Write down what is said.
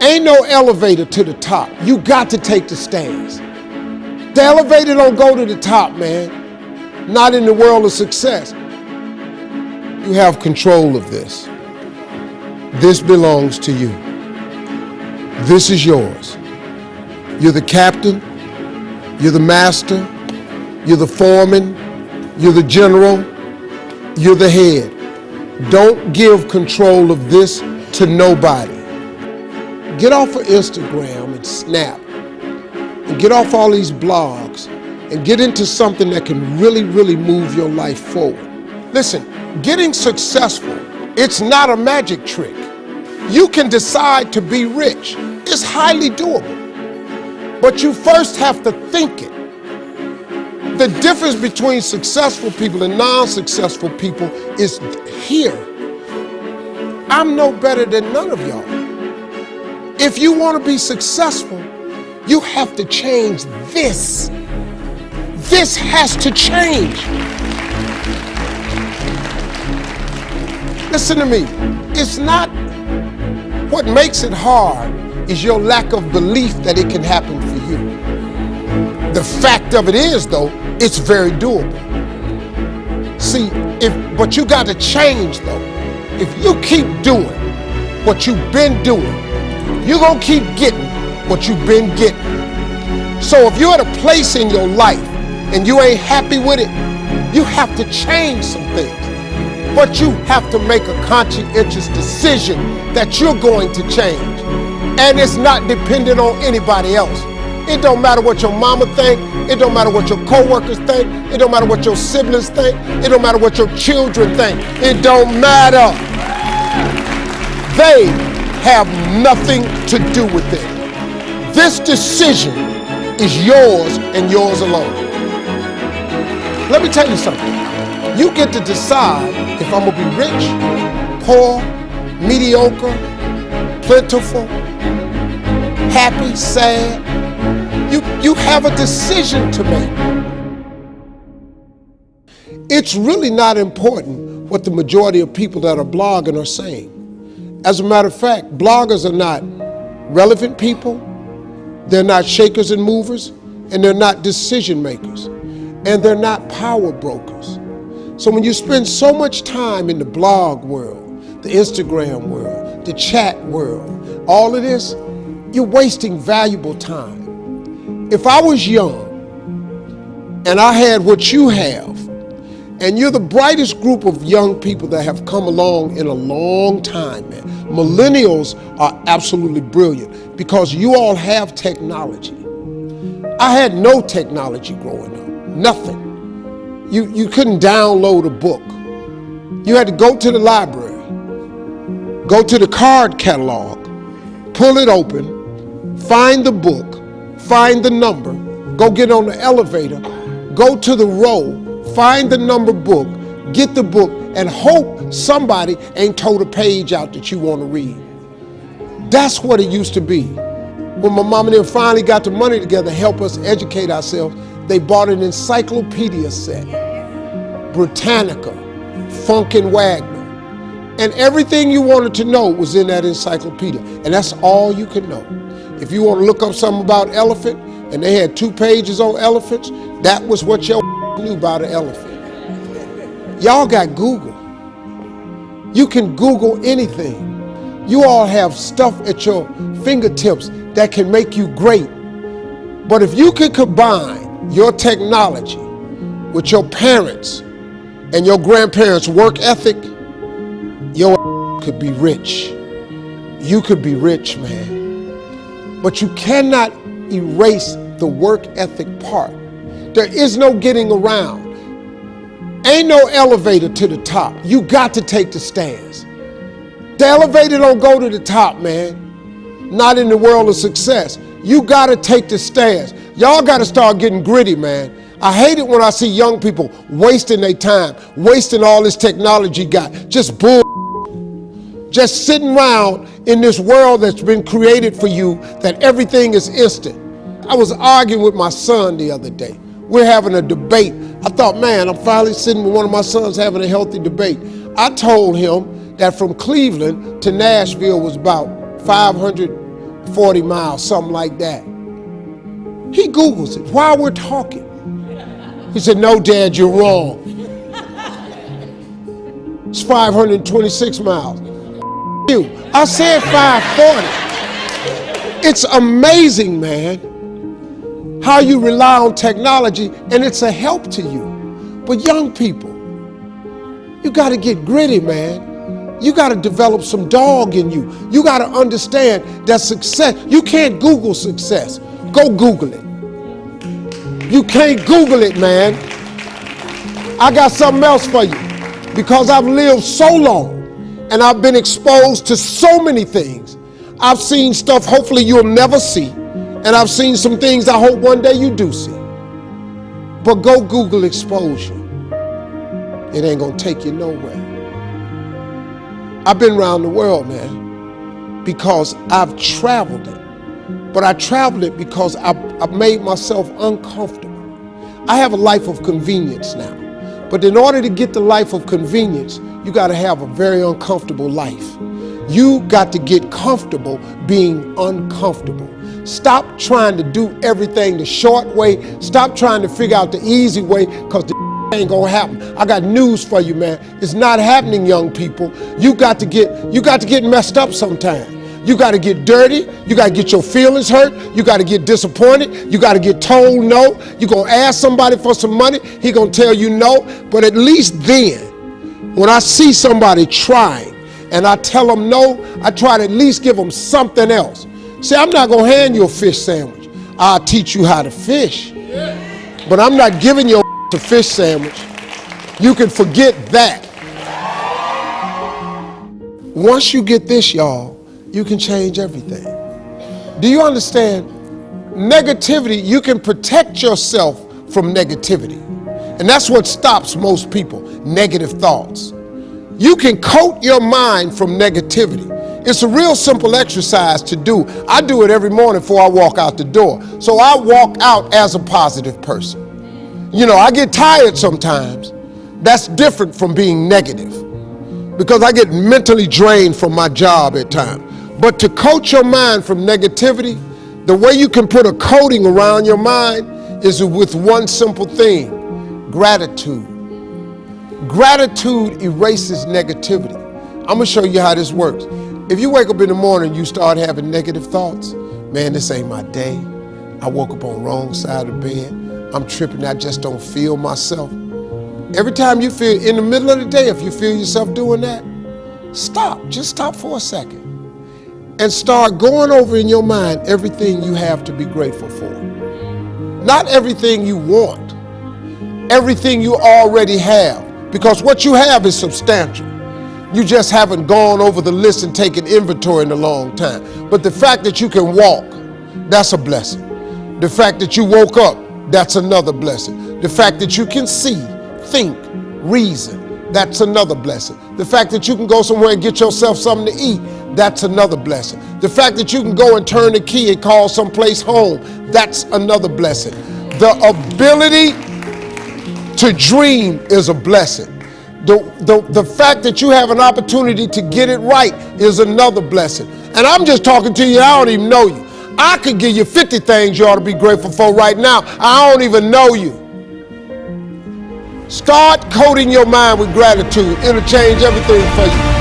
Ain't no elevator to the top. You got to take the stairs. The elevator don't go to the top, man. Not in the world of success. You have control of this. This belongs to you. This is yours. You're the captain. You're the master. You're the foreman. You're the general. You're the head. Don't give control of this to nobody. Get off of Instagram and Snap and get off all these blogs and get into something that can really, really move your life forward. Listen, getting successful, it's not a magic trick. You can decide to be rich. It's highly doable. But you first have to think it. The difference between successful people and non-successful people is here. I'm no better than none of y'all. If you want to be successful, you have to change this. This has to change. Listen to me. It's not what makes it hard is your lack of belief that it can happen for you. The fact of it is, though, it's very doable. See, but you got to change, though. If you keep doing what you've been doing, you're going to keep getting what you've been getting. So if you're at a place in your life and you ain't happy with it, you have to change some things. But you have to make a conscientious decision that you're going to change. And it's not dependent on anybody else. It don't matter what your mama think. It don't matter what your coworkers think. It don't matter what your siblings think. It don't matter what your children think. It don't matter. They have nothing to do with it. This decision is yours and yours alone. Let me tell you something. You get to decide if I'm gonna be rich, poor, mediocre, plentiful, happy, sad. You have a decision to make. It's really not important what the majority of people that are blogging are saying. As a matter of fact, bloggers are not relevant people, they're not shakers and movers, and they're not decision makers, and they're not power brokers. So when you spend so much time in the blog world, the Instagram world, the chat world, all of this, you're wasting valuable time. If I was young and I had what you have, and you're the brightest group of young people that have come along in a long time, man. Millennials are absolutely brilliant because you all have technology. I had no technology growing up, nothing. You couldn't download a book. You had to go to the library, go to the card catalog, pull it open, find the book, find the number, go get on the elevator, go to the row, find the number book, get the book, and hope somebody ain't told a page out that you want to read. That's what it used to be. When my mom and them finally got the money together to help us educate ourselves, they bought an encyclopedia set, Britannica, Funk and Wagner, and everything you wanted to know was in that encyclopedia, and that's all you could know. If you want to look up something about elephant, and they had 2 pages on elephants, that was what your knew about an elephant. Y'all got Google. You can Google anything. You all have stuff at your fingertips that can make you great. But if you could combine your technology with your parents and your grandparents' work ethic, your could be rich. You could be rich, man. But you cannot erase the work ethic part. There is no getting around. Ain't no elevator to the top. You got to take the stairs. The elevator don't go to the top, man. Not in the world of success. You got to take the stairs. Y'all got to start getting gritty, man. I hate it when I see young people wasting their time, wasting all this technology got, just bull, just sitting around in this world that's been created for you that everything is instant. I was arguing with my son the other day. We're having a debate. I thought, man, I'm finally sitting with one of my sons having a healthy debate. I told him that from Cleveland to Nashville was about 500 40 miles, something like that. He Googles it while we're talking. He said, no, Dad, you're wrong. It's 526 miles. You. I said 540. It's amazing, man, how you rely on technology and it's a help to you. But young people, you got to get gritty, man. You got to develop some dog in you. You got to understand that success, you can't Google success. Go Google it. You can't Google it, man. I got something else for you. Because I've lived so long and I've been exposed to so many things. I've seen stuff hopefully you'll never see. And I've seen some things I hope one day you do see. But go Google exposure. It ain't gonna take you nowhere. I've been around the world, man, because I've traveled it. But I traveled it because I've made myself uncomfortable. I have a life of convenience now. But in order to get the life of convenience, you got to have a very uncomfortable life. You got to get comfortable being uncomfortable. Stop trying to do everything the short way. Stop trying to figure out the easy way, because the ain't gonna happen. I got news for you, man. It's not happening, young people. You got to get messed up sometime. You got to get dirty. You got to get your feelings hurt. You got to get disappointed. You got to get told no. You're going to ask somebody for some money. He going to tell you no. But at least then, when I see somebody trying and I tell them no, I try to at least give them something else. See, I'm not going to hand you a fish sandwich. I'll teach you how to fish. But I'm not giving you a fish sandwich. You can forget that. Once you get this, y'all, you can change everything. Do you understand? Negativity, you can protect yourself from negativity. And that's what stops most people, negative thoughts. You can coat your mind from negativity. It's a real simple exercise to do. I do it every morning before I walk out the door. So I walk out as a positive person. You know, I get tired sometimes. That's different from being negative, because I get mentally drained from my job at times. But to coat your mind from negativity, the way you can put a coating around your mind is with one simple thing: gratitude. Gratitude erases negativity. I'm gonna show you how this works. If you wake up in the morning and you start having negative thoughts, man, this ain't my day. I woke up on the wrong side of the bed. I'm tripping, I just don't feel myself. Every time you feel, in the middle of the day, if you feel yourself doing that, stop, just stop for a second. And start going over in your mind everything you have to be grateful for. Not everything you want, everything you already have, because what you have is substantial. You just haven't gone over the list and taken inventory in a long time. But the fact that you can walk, that's a blessing. The fact that you woke up, that's another blessing. The fact that you can see, think, reason, that's another blessing. The fact that you can go somewhere and get yourself something to eat, that's another blessing. The fact that you can go and turn the key and call someplace home, that's another blessing. The ability to dream is a blessing. The fact that you have an opportunity to get it right is another blessing. And I'm just talking to you, I don't even know you. I could give you 50 things you ought to be grateful for right now. I don't even know you. Start coating your mind with gratitude. It'll change everything for you.